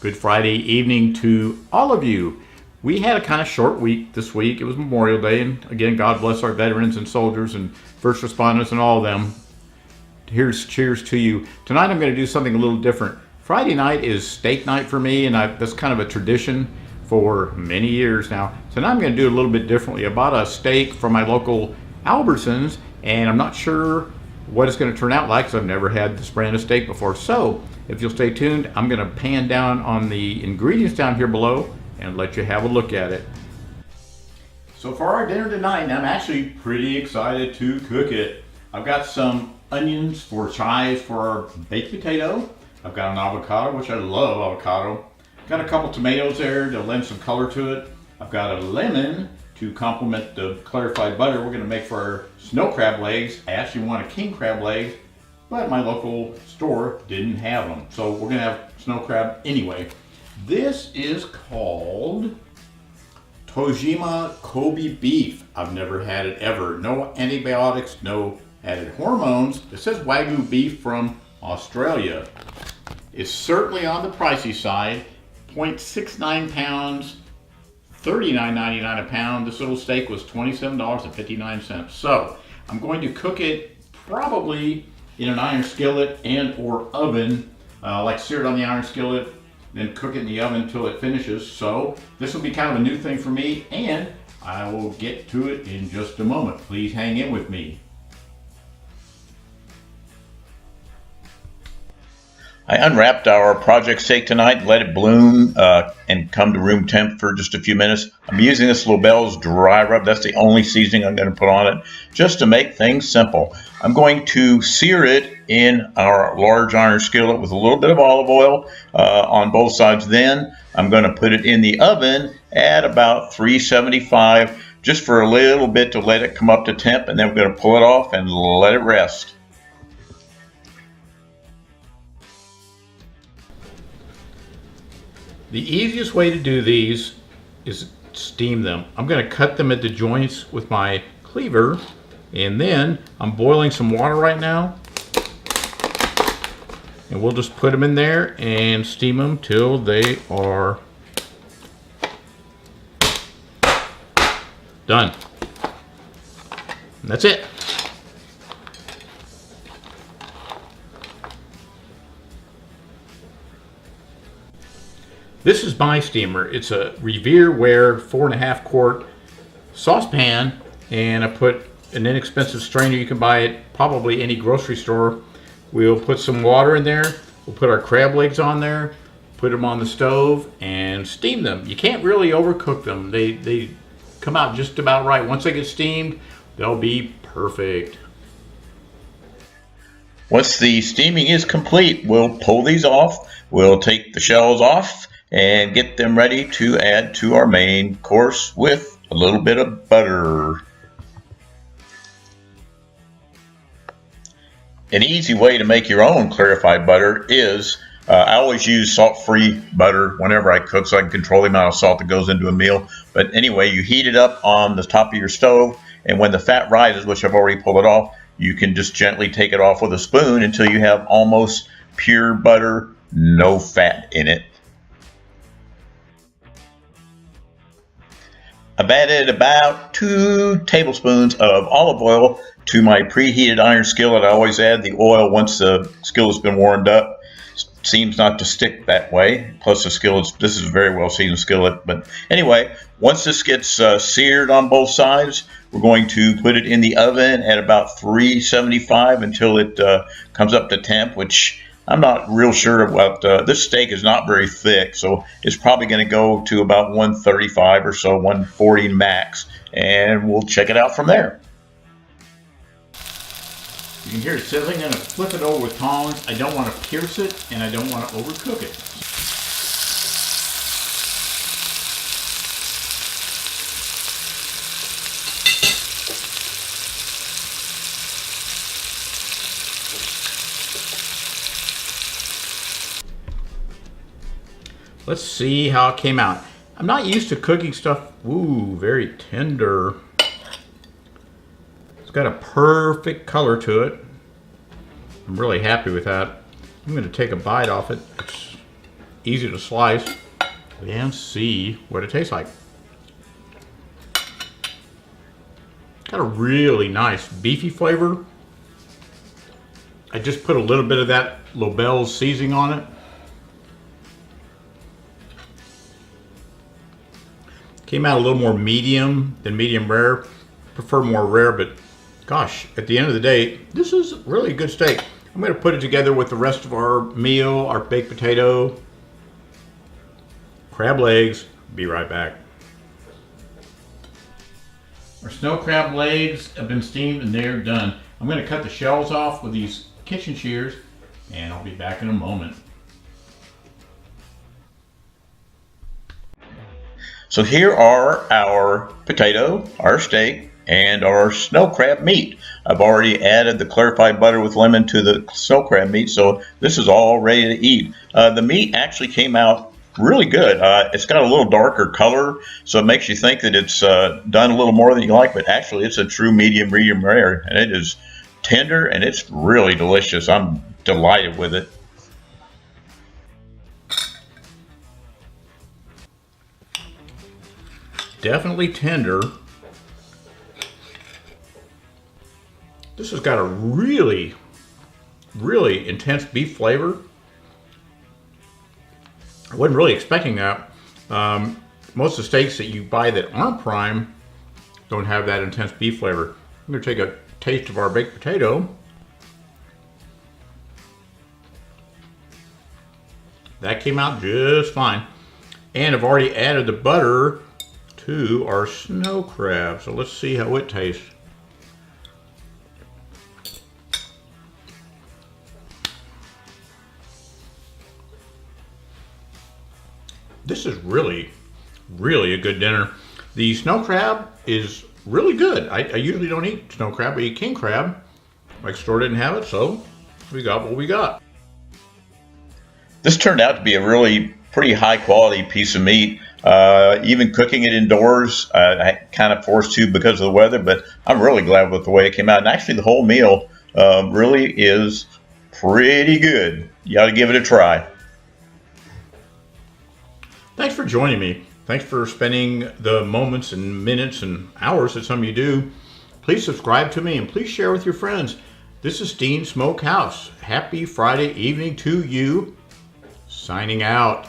Good Friday evening to all of you. We had a kind of short week this week. It was Memorial Day, and again, God bless our veterans and soldiers and first responders and all of them. Here's cheers to you. Tonight I'm going to do something a little different. Friday night is steak night for me, and that's kind of a tradition for many years now. Tonight I'm going to do it a little bit differently. I bought a steak from my local Albertsons, and I'm not sure what it's going to turn out like because I've never had this brand of steak before. So if you'll stay tuned, I'm going to pan down on the ingredients down here below and let you have a look at it. So for our dinner tonight, I'm actually pretty excited to cook it. I've got some onions for chives for our baked potato. I've got an avocado, which I love avocado. Got a couple tomatoes there to lend some color to it. I've got a lemon to complement the clarified butter we're going to make for our snow crab legs. I actually want a king crab leg, but my local store didn't have them. So we're going to have snow crab anyway. This is called Tojima Kobe beef. I've never had it ever. No antibiotics, no added hormones. It says Wagyu beef from Australia. It's certainly on the pricey side. 0.69 pounds, $39.99 a pound. This little steak was $27.59. So I'm going to cook it probably in an iron skillet and or oven. Like sear it on the iron skillet, then cook it in the oven until it finishes. So this will be kind of a new thing for me, and I will get to it in just a moment. Please hang in with me. I unwrapped our project steak tonight, let it bloom and come to room temp for just a few minutes. I'm using this Lobel's dry rub. That's the only seasoning I'm going to put on it, just to make things simple. I'm going to sear it in our large iron skillet with a little bit of olive oil on both sides. Then I'm going to put it in the oven at about 375 just for a little bit to let it come up to temp, and then we're going to pull it off and let it rest. The easiest way to do these is steam them. I'm going to cut them at the joints with my cleaver, and then I'm boiling some water right now, and we'll just put them in there and steam them till they are done. And that's it. This is my steamer. It's a Revere Ware 4.5 quart saucepan, and I put an inexpensive strainer. You can buy it probably any grocery store. We'll put some water in there. We'll put our crab legs on there, put them on the stove, and steam them. You can't really overcook them. They come out just about right. Once they get steamed, they'll be perfect. Once the steaming is complete, we'll pull these off. We'll take the shells off and get them ready to add to our main course with a little bit of butter. An easy way to make your own clarified butter is, I always use salt-free butter whenever I cook so I can control the amount of salt that goes into a meal. But anyway, you heat it up on the top of your stove, and when the fat rises, which I've already pulled it off, you can just gently take it off with a spoon until you have almost pure butter, no fat in it. I've added about 2 tablespoons of olive oil to my preheated iron skillet. I always add the oil once the skillet's been warmed up. Seems not to stick that way. Plus the skillet's, this is a very well seasoned skillet. But anyway, once this gets seared on both sides, we're going to put it in the oven at about 375 until it comes up to temp, which I'm not real sure about. This steak is not very thick, so it's probably going to go to about 135 or so, 140 max, and we'll check it out from there. You can hear it sizzling. I'm going to flip it over with tongs. I don't want to pierce it, and I don't want to overcook it. Let's see how it came out. I'm not used to cooking stuff. Ooh, very tender. It's got a perfect color to it. I'm really happy with that. I'm going to take a bite off it. It's easy to slice and see what it tastes like. Got a really nice beefy flavor. I just put a little bit of that Lobel's seasoning on it. Came out a little more medium than medium rare. Prefer more rare, but gosh, at the end of the day, this is really a good steak. I'm going to put it together with the rest of our meal, our baked potato, crab legs. Be right back. Our snow crab legs have been steamed and they're done. I'm going to cut the shells off with these kitchen shears and I'll be back in a moment. So here are our potato, our steak, and our snow crab meat. I've already added the clarified butter with lemon to the snow crab meat, so this is all ready to eat. The meat actually came out really good. It's got a little darker color, so it makes you think that it's done a little more than you like, but actually it's a true medium rare, and it is tender and it's really delicious. I'm delighted with it. Definitely tender. This has got a really, really intense beef flavor. I wasn't really expecting that. Most of the steaks that you buy that aren't prime don't have that intense beef flavor. I'm going to take a taste of our baked potato. That came out just fine. And I've already added the butter to our snow crab. So let's see how it tastes. This is really, really a good dinner. The snow crab is really good. I usually don't eat snow crab, but I eat king crab. My store didn't have it, so we got what we got. This turned out to be a really pretty high quality piece of meat. Even cooking it indoors, I kind of forced to because of the weather, but I'm really glad with the way it came out. And actually the whole meal really is pretty good. You ought to give it a try. Thanks for joining me. Thanks for spending the moments and minutes and hours that some of you do. Please subscribe to me and please share with your friends. This is SteenSmokeHouse. Happy Friday evening to you. Signing out.